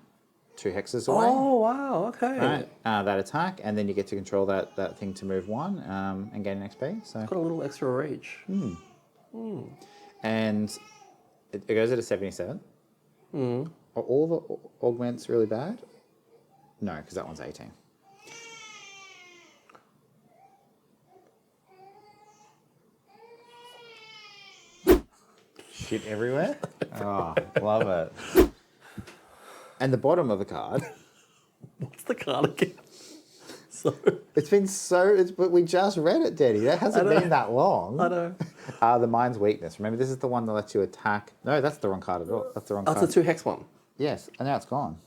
2 hexes away. Oh, wow, okay. Right, that attack, and then you get to control that thing to move 1 and gain an XP. So Got a little extra rage. and it goes at a 77. Are all the augments really bad? No, because that one's 18. Shit everywhere. Oh, love it. And the bottom of the card. What's the card again? So But we just read it, Detty. That hasn't been that long. I know. The mind's weakness. Remember, this is the one that lets you attack. No, that's the wrong card at all. That's the wrong Oh, card. it's a 2 hex one. Yes, and now it's gone.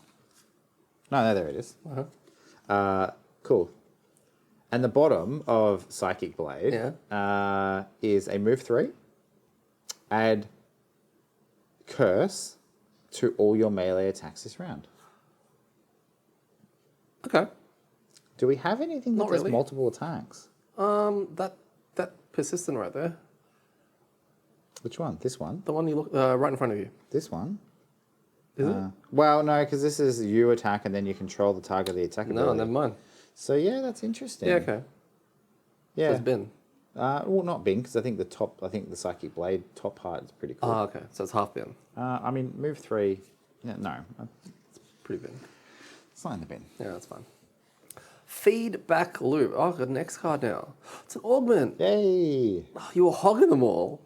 No, there it is. Cool. And the bottom of Psychic Blade is a move 3. Add Curse to all your melee attacks this round. Okay. Do we have anything that Not does really. multiple attacks? That persistent right there. Which one? This one? The one you look right in front of you. This one? Is it? Well, no, because this is you attack and then you control the target of the attack No, ability. never mind. So yeah, that's interesting. Yeah, okay. Yeah. So it's bin. Well, not bin, because I think the Psychic Blade top part is pretty cool. Oh, okay. So it's half bin. I mean, move 3. Yeah, no, Pretty bin. it's not in the bin. Yeah, that's fine. Feedback loop. Oh, I've got an X card now. It's an augment. Yay! Oh, you were hogging them all.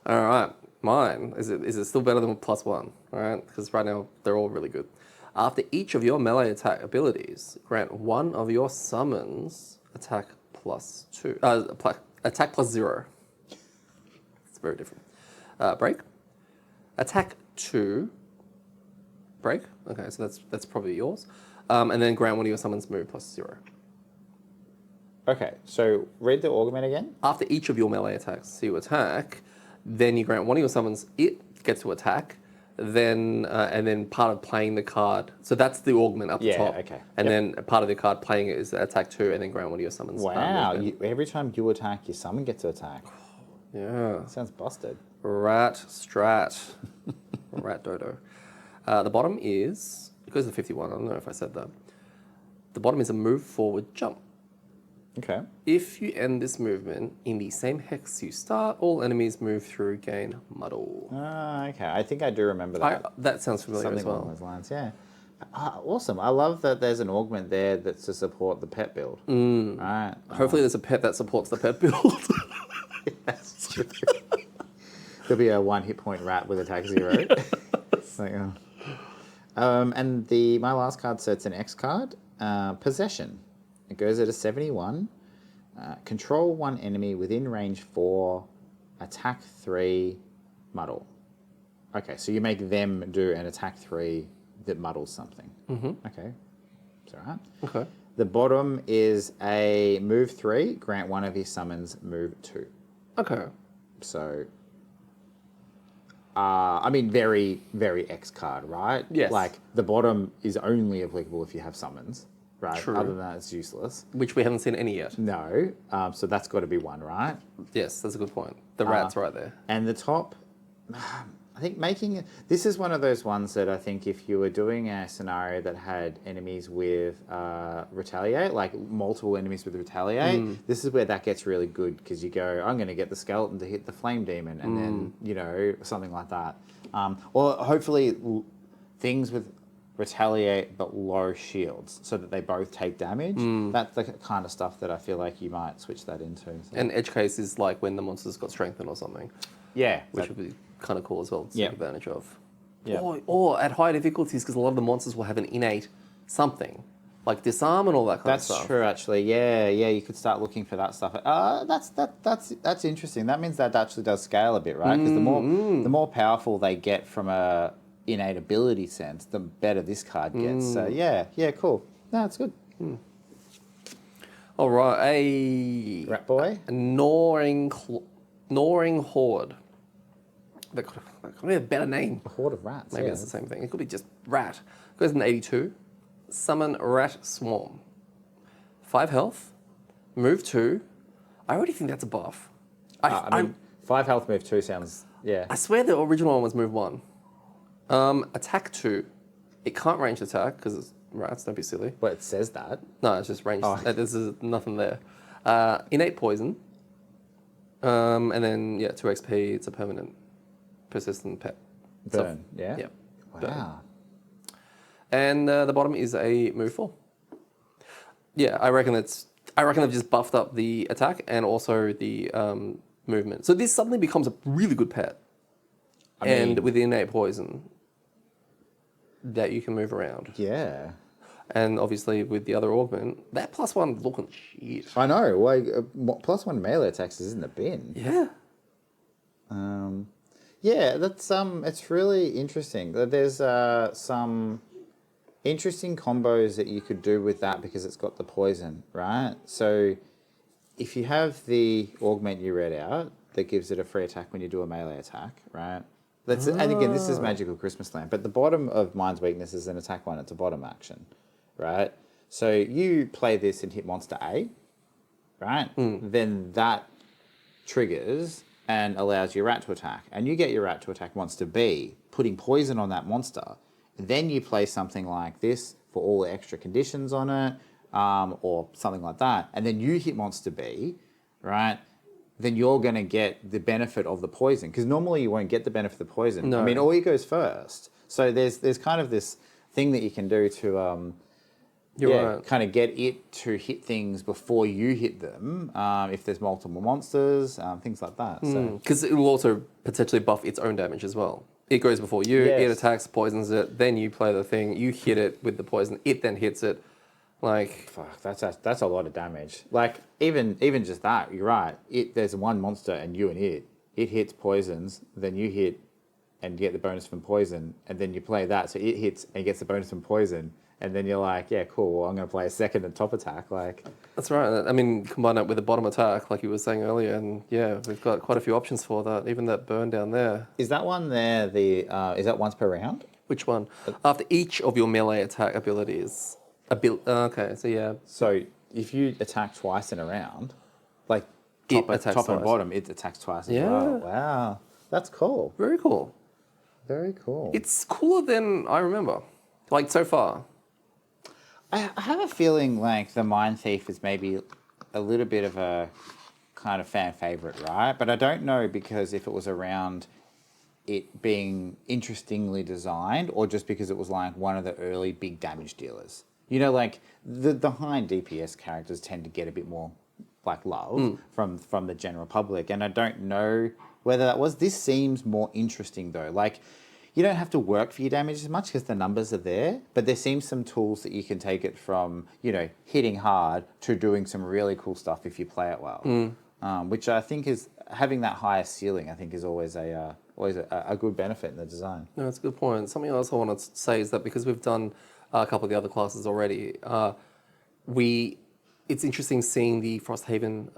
All right. Mine. Is it still better than +1? All right. Because right now, they're all really good. After each of your melee attack abilities, grant one of your summons attack +2. Attack +0. It's very different. Break. Attack 2. Break. Okay, so that's probably yours. And then grant one of your summons move +0. Okay, so read the augment again. After each of your melee attacks you attack, then you grant one of your summons, it gets to attack, then and then part of playing the card. So that's the augment up the Yeah, top. okay. And Yep. then part of the card playing it is attack 2, and then grant one of your summons. Wow, movement. every time you attack, your summon gets to attack. Yeah. Sounds busted. Rat strat. Rat dodo. The bottom is, it goes to 51, I don't know if I said that. The bottom is a move forward jump. Okay. If you end this movement in the same hex you start, all enemies move through gain muddle. Okay. I think I do remember that. That sounds familiar Something as well. along those lines, yeah. Awesome. I love that there's an augment there that's to support the pet build. Right. Hopefully there's a pet that supports the pet build. That's true. There'll be a 1 hit point rat with attack 0. It's like, oh. And my last card, so it's an X card. Possession. It goes at a 71. Control one enemy within range 4. Attack 3. Muddle. Okay, so you make them do an attack 3 that muddles something. Okay. It's all right. Okay. The bottom is a move 3. Grant one of his summons move 2. Okay. So, I mean, very, very X card, right? Yes. Like, the bottom is only applicable if you have summons, right? True. Other than that, it's useless. Which we haven't seen any yet. No. So that's got to be one, right? Yes, that's a good point. The rat's right there. And the top, I think this is one of those ones that I think if you were doing a scenario that had enemies with retaliate, like multiple enemies with retaliate, this is where that gets really good because you go, I'm going to get the skeleton to hit the flame demon and then, something like that. Or hopefully things with retaliate but low shields so that they both take damage. That's the kind of stuff that I feel like you might switch that into. So. And edge case is like when the monster's got strengthened or something. Yeah. Which would be kind of cool as well to take advantage of. Yeah. Or at high difficulties, because a lot of the monsters will have an innate something, like disarm and all that kind of stuff. That's true, actually. Yeah, you could start looking for that stuff. That's interesting. That means that actually does scale a bit, right? Because the more powerful they get from a innate ability sense, the better this card gets. So yeah, cool. No, it's good. All right, a Rat boy. gnawing horde. That could be a better name. A horde of rats. Maybe yeah. it's the same thing. It could be just rat. Goes in 82. Summon rat swarm. 5 health. Move 2. I already think that's a buff. I mean, 5 health move 2 sounds, yeah. I swear the original one was move 1. Attack 2. It can't range attack because it's rats. Don't be silly. But it says that. No, it's just range. Oh. There's nothing there. Innate poison. And then 2 XP. It's a permanent, persistent pet. Burn, yeah? Yep. Wow. And the bottom is a move 4. Yeah, I reckon they've just buffed up the attack and also the movement. So this suddenly becomes a really good pet. And with the innate poison that you can move around. Yeah. And obviously with the other augment, that +1 looking shit. I know. Like, +1 melee attacks is in the bin. Yeah. Yeah, that's it's really interesting. There's some interesting combos that you could do with that because it's got the poison, right? So if you have the augment you read out that gives it a free attack when you do a melee attack, right? And again, this is Magical Christmas Land, but the bottom of Mind's Weakness is an attack 1. It's a bottom action, right? So you play this and hit monster A, right? Then that triggers and allows your rat to attack. And you get your rat to attack monster B, putting poison on that monster. Then you play something like this for all the extra conditions on it, or something like that. And then you hit monster B, right? Then you're going to get the benefit of the poison. Because normally you won't get the benefit of the poison. No. I mean, all you goes first. So there's kind of this thing that you can do You're right. kind of get it to hit things before you hit them. If there's multiple monsters, things like that. So Because it will also potentially buff its own damage as well. It goes before you, it Yes. attacks, poisons it, then you play the thing, you hit it with the poison, it then hits it. Like, fuck, that's a lot of damage. Like even just that, you're right. There's one monster and you and it hits poisons, then you hit and get the bonus from poison, and then you play that, so it hits and gets the bonus from poison, and then you're like, yeah, cool. Well, I'm going to play a second and top attack. Like that's right. I mean, combine that with the bottom attack, like you were saying earlier, and yeah, we've got quite a few options for that. Even that burn down there. is that one there? Is that once per round? Which one? After each of your melee attack abilities. Okay, so yeah. So if you attack twice in a round, like It top attacks and twice. bottom, it attacks twice as Yeah. well. Wow, that's cool. Very cool. Very cool. It's cooler than I remember. Like, so far. I have a feeling like the Mind Thief is maybe a little bit of a kind of fan favorite, right? But I don't know because if it was around it being interestingly designed or just because it was like one of the early big damage dealers. You know, like the high DPS characters tend to get a bit more like love from the general public, and I don't know whether that was. This seems more interesting though. Like you don't have to work for your damage as much because the numbers are there, but there seems some tools that you can take it from, you know, hitting hard to doing some really cool stuff if you play it well. Which I think is having that higher ceiling. I think is always a good benefit in the design. No, that's a good point. Something else I want to say is that because we've done a couple of the other classes already, it's interesting seeing the Frosthaven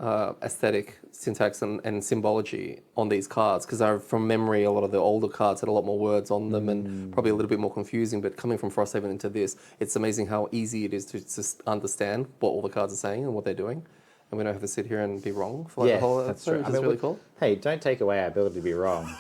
aesthetic, syntax, and symbology on these cards because from memory, a lot of the older cards had a lot more words on them and probably a little bit more confusing. But coming from Frosthaven into this, it's amazing how easy it is to just understand what all the cards are saying and what they're doing. And we don't have to sit here and be wrong for like the whole that's episode, true. which is really cool. Hey, don't take away our ability to be wrong.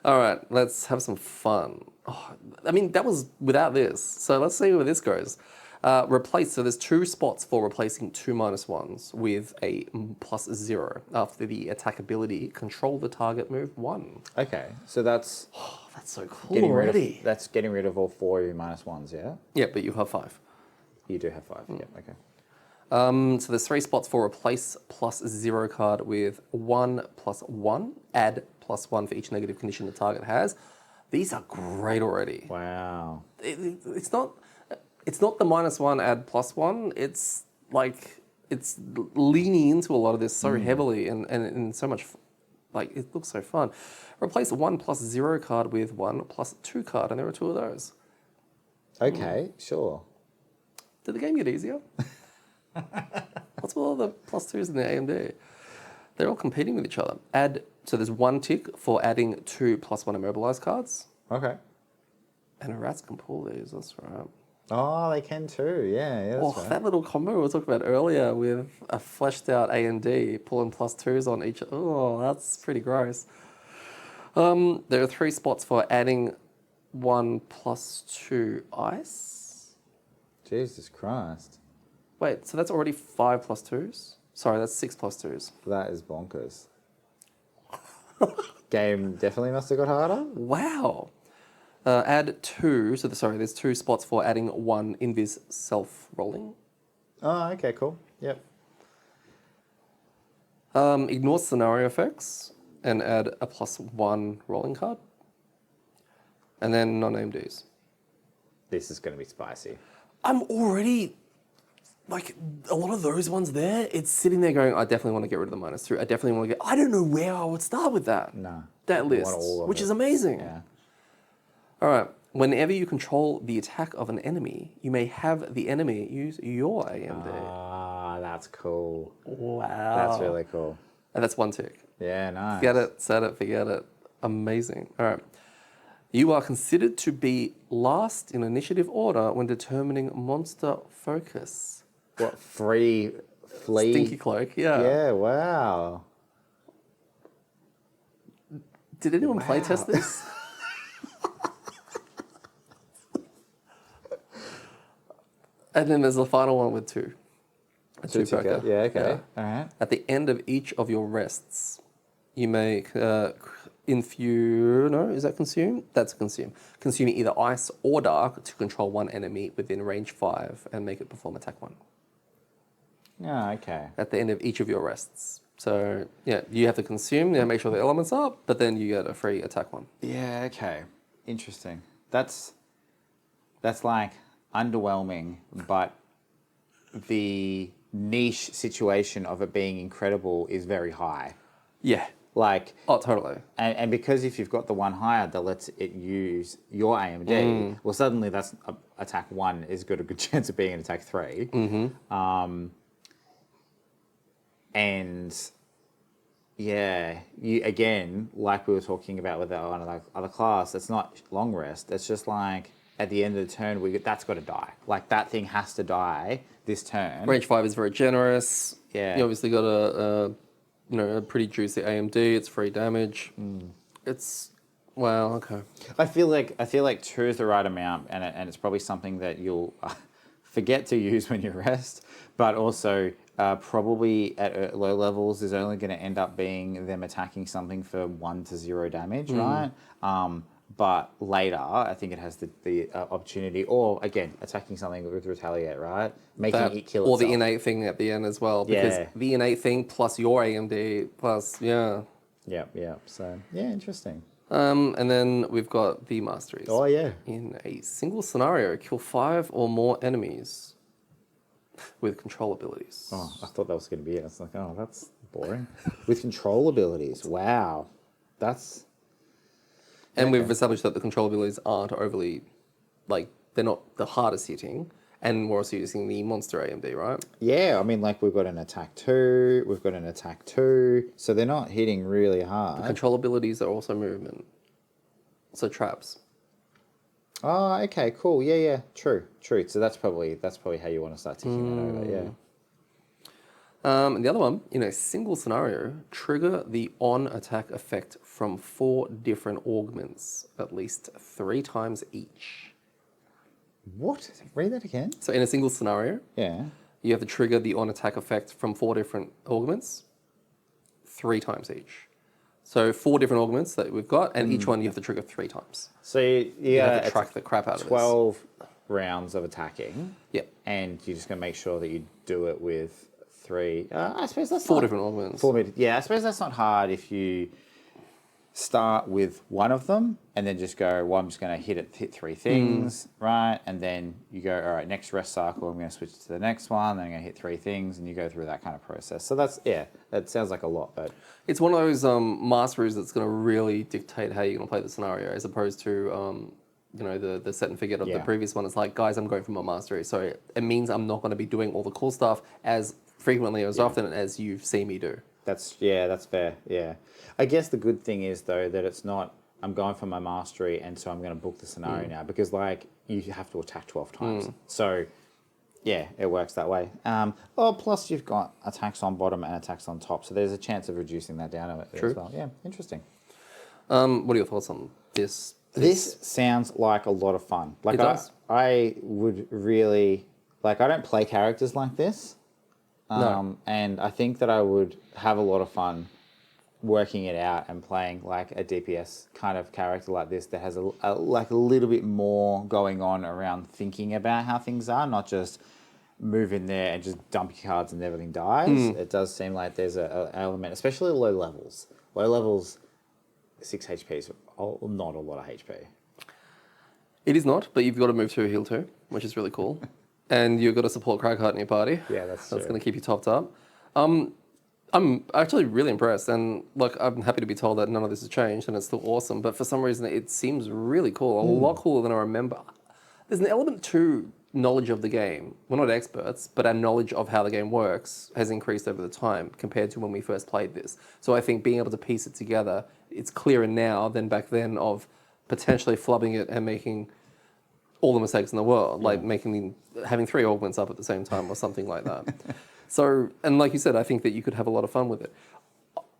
All right, let's have some fun. Oh, I mean, that was without this. So let's see where this goes. So there's 2 spots for replacing 2 -1s with a +0 after the attack ability. Control the target, move 1. Okay, so that's That's so cool getting already. that's getting rid of all 4 of your -1s, yeah? Yeah, but you have 5. You do have 5, yeah, okay. So there's 3 spots for replace +0 card with 1+1. Add +1 for each negative condition the target has. These are great already. Wow. It's not the -1 add +1. It's like it's leaning into a lot of this so heavily and so much like it looks so fun. Replace 1+0 card with 1+2 card, and there are 2 of those. Okay, sure. Did the game get easier? What's with all the +2s in the AMD? They're all competing with each other. So there's 1 tick for adding 2 +1 immobilized cards, Okay. and rats can pull these. That's right. Oh, they can too. Yeah, that's right. That little combo we were talking about earlier with a fleshed out AMD pulling +2s on each. Oh, that's pretty gross. There are 3 spots for adding 1+2 ice. Jesus Christ. Wait, so that's already 5 +2s? Sorry, that's 6 +2s. That is bonkers. Game definitely must have got harder. Wow. Add 2. There's 2 spots for adding 1 invis self rolling. Oh, okay, cool. Yep. Ignore scenario effects and add a +1 rolling card. And then non-AMDs. This is going to be spicy. I'm already, like, a lot of those ones there, it's sitting there going, I definitely want to get rid of the -2. I definitely want to I don't know where I would start with that. No. That I list, want all of which it. is amazing. Yeah. All right. Whenever you control the attack of an enemy, you may have the enemy use your AMD. Ah, that's cool. Wow. That's really cool. And that's 1 tick. Yeah, nice. Get it, set it, forget it. Amazing. All right. You are considered to be last in initiative order when determining monster focus. What, free flea? Stinky cloak, yeah. Yeah, wow. Did anyone play test this? And then there's the final one with 2. A 2 poker. Yeah, okay. All right. At the end of each of your rests, you may No, is that consume? That's consume. Consume either ice or dark to control one enemy within range 5 and make it perform attack 1 Yeah, okay. at the end of each of your rests. So, yeah, you have to consume, make sure the element's up, but then you get a free attack 1. Yeah, okay. Interesting. That's like underwhelming, but the niche situation of it being incredible is very high. Yeah. Like, Oh, totally. and because if you've got the one higher that lets it use your AMD, well, suddenly that's attack 1 is got a good chance of being an attack 3. And yeah, you again, like we were talking about with the other class, it's not long rest. It's just like at the end of the turn, that's got to die. Like that thing has to die this turn. Range 5 is very generous. Yeah. You obviously got a pretty juicy AMD. It's free damage. It's wow. Okay. I feel like 2 is the right amount, and it's probably something that you'll forget to use when you rest, but also probably at low levels is only going to end up being them attacking something for 1 to 0 damage, right? But later, I think it has the opportunity, or again, attacking something with retaliate, right? Making it kill itself. Or the innate thing at the end as well, because the innate thing plus your AMD plus Yeah. So yeah, interesting. And then we've got the masteries. Oh yeah. In a single scenario, kill 5 or more enemies with control abilities. Oh, I thought that was going to be it. It's like, oh, that's boring. With control abilities, wow, that's. And we've established that the control abilities aren't overly, they're not the hardest hitting. And we're also using the monster AMD, right? Yeah, I mean, like we've got an attack 2, we've got an attack 2, so they're not hitting really hard. The control abilities are also movement. So traps. Oh, okay, cool. Yeah, true. So that's probably how you want to start ticking that over, yeah. And the other one, in a single scenario, trigger the on-attack effect from 4 different augments, at least 3 times each. What? Read that again? So in a single scenario, Yeah. you have to trigger the on-attack effect from 4 different augments, 3 times each. So 4 different augments that we've got, and each one you have to trigger 3 times. So You have to track the crap out of 12 rounds of attacking. Yep. And you're just going to make sure that you do it with 3. I suppose that's 4 different augments. 4 meters. Yeah, I suppose that's not hard if you start with one of them and then just go, well, I'm just going to hit 3 things, right? And then you go, all right, next rest cycle, I'm going to switch to the next one, then I'm going to hit 3 things, and you go through that kind of process. So that's, that sounds like a lot, but... It's one of those masteries that's going to really dictate how you're going to play the scenario, as opposed to, the set and forget of the previous one. It's like, guys, I'm going for my mastery. So it means I'm not going to be doing all the cool stuff as frequently or as often as you've seen me do. That's fair, yeah. I guess the good thing is, though, that it's not, I'm going for my mastery, and so I'm going to book the scenario now, because, you have to attack 12 times. So, yeah, it works that way. Plus you've got attacks on bottom and attacks on top, so there's a chance of reducing that down a bit as well. Yeah, interesting. What are your thoughts on this? This sounds like a lot of fun. It does. I would really, I don't play characters like this. No. And I think that I would have a lot of fun working it out and playing a DPS kind of character like this that has a little bit more going on around thinking about how things are, not just move in there and just dump your cards and everything dies. It does seem like there's an element, especially low levels. Low levels, 6 HP is not a lot of HP. It is not, but you've got to move 2, heal 2, which is really cool. And you've got a support card in your party. Yeah, that's true. That's going to keep you topped up. I'm actually really impressed, and I'm happy to be told that none of this has changed and it's still awesome, but for some reason it seems really cool, a lot cooler than I remember. There's an element to knowledge of the game. We're not experts, but our knowledge of how the game works has increased over the time compared to when we first played this. So I think being able to piece it together, it's clearer now than back then of potentially flubbing it and making all the mistakes in the world, having 3 augments up at the same time or something like that. So, and like you said, I think that you could have a lot of fun with it.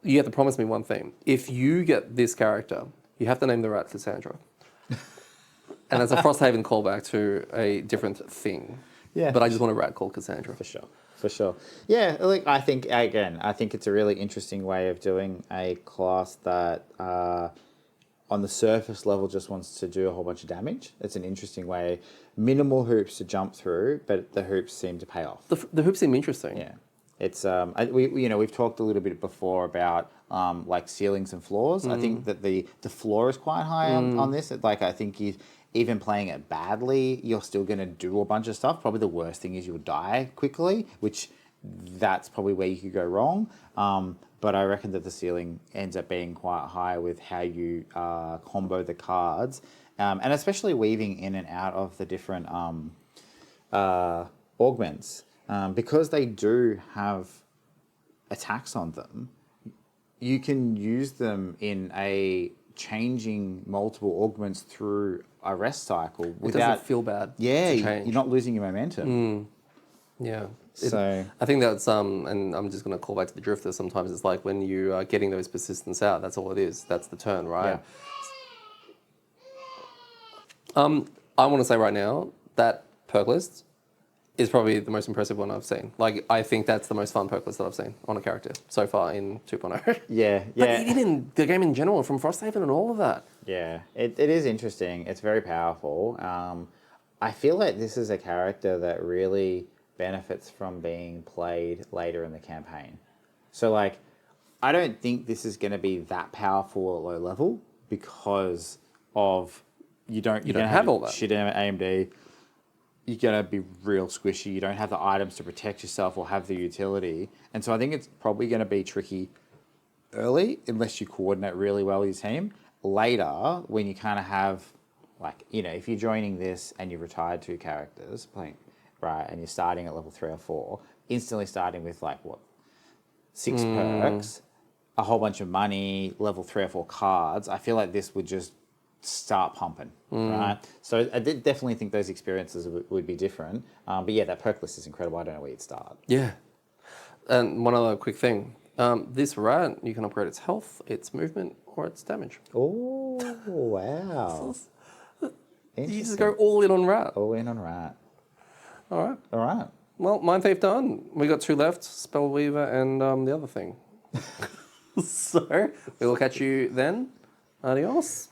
You have to promise me one thing. If you get this character, you have to name the rat Cassandra. And it's a Frosthaven callback to a different thing. Yeah. But I just want a rat called Cassandra. For sure. For sure. Yeah, like I think it's a really interesting way of doing a class that on the surface level just wants to do a whole bunch of damage. It's an interesting way. Minimal hoops to jump through, but the hoops seem to pay off. The hoops seem interesting. Yeah. It's we've talked a little bit before about like ceilings and floors. I think that the floor is quite high on this. Like I think you even playing it badly, you're still going to do a bunch of stuff. Probably the worst thing is you'll die quickly, which that's probably where you could go wrong. But I reckon that the ceiling ends up being quite high with how you combo the cards, and especially weaving in and out of the different augments. Because they do have attacks on them, you can use them in a changing multiple augments through a rest cycle It without doesn't feel bad. Yeah, to you're change. not losing your momentum. Yeah. So I think that's and I'm just going to call back to the drifter. Sometimes it's like when you are getting those persistence out. That's all it is. That's the turn, right? Yeah. I want to say right now that perk list is probably the most impressive one I've seen. Like, I think that's the most fun perk list that I've seen on a character so far in 2.0. Yeah, But yeah. even in the game in general, from Frosthaven and all of that. Yeah, it is interesting. It's very powerful. I feel like this is a character that really benefits from being played later in the campaign. So, like, I don't think this is going to be that powerful at low level because of you don't have all that. shit AMD. You're going to be real squishy. You don't have the items to protect yourself or have the utility. And so I think it's probably going to be tricky early unless you coordinate really well with your team. Later, when you kind of have, like, you know, if you're joining this and you've retired 2 characters, playing, right, and you're starting at level 3 or 4, instantly starting with, like, what, 6 perks, a whole bunch of money, level 3 or 4 cards, I feel like this would just start pumping, right? So I did definitely think those experiences would be different. But yeah, that perk list is incredible. I don't know where you'd start. Yeah. And one other quick thing. This rat, you can upgrade its health, its movement, or its damage. Oh, wow. You just go all in on rat. All in on rat. All right. All right. Well, Mindthief done. We got 2 left, Spellweaver and the other thing. So, we will catch you then. Adios.